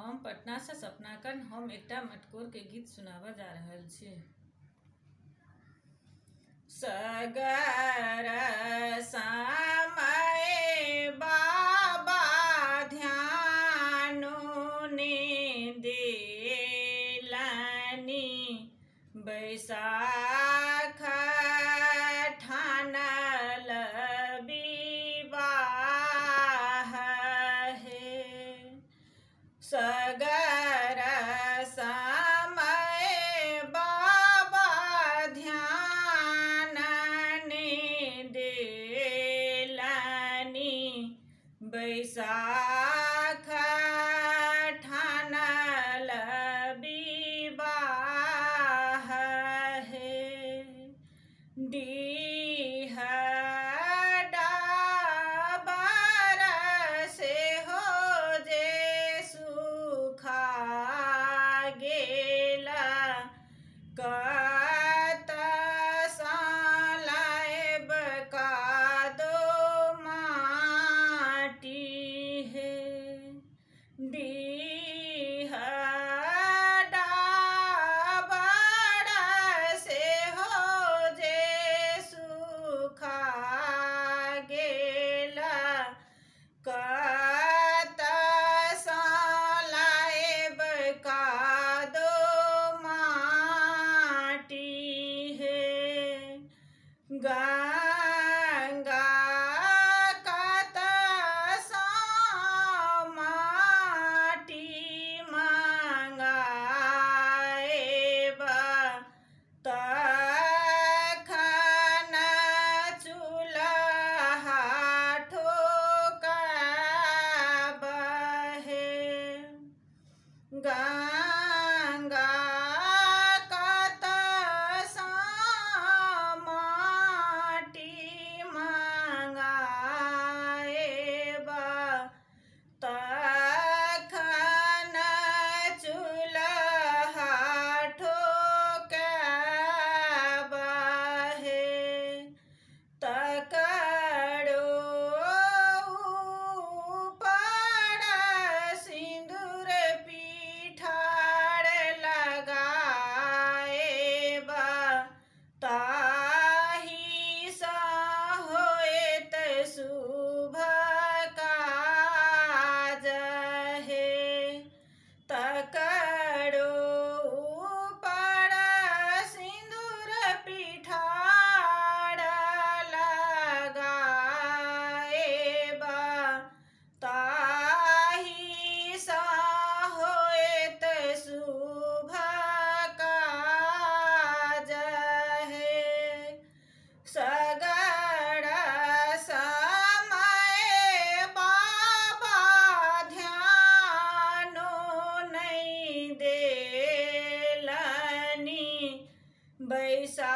हम पटना से सपना कन हम एकटा मटकोर के गीत सुनाबऽ जा रहल छी। सगर समय बाबा ध्यानो ने देलनि, बैसाख ठानल विवाह हे। सगर समय बाबा ध्यान ने देलनि, बैसाख ठानल विवाह हे। डीह डाबर से हो जे सुखा गेला, कत सालायब कादो माटी हे। डीह डाबर से हो जे सुखा गेला, कत सालायब कादो माटी हे। गंगा कत सा माटी मंगाएब, तखन चूल्हा ठोकब हे। गंगा कत सा माटी मंगाएब, तखन चूल्हा ठोकब हे। तकरो ऊपर सिंदूर पिठार लगाएब, ताहि सँ होएत शुभ काज हे। तकरो ऊपर सिंदूर पिठार लगाएब, ताहि सँ होएत शुभ काज हे। सगर समय बाबा ध्यानो नहि देलनि, बैसाख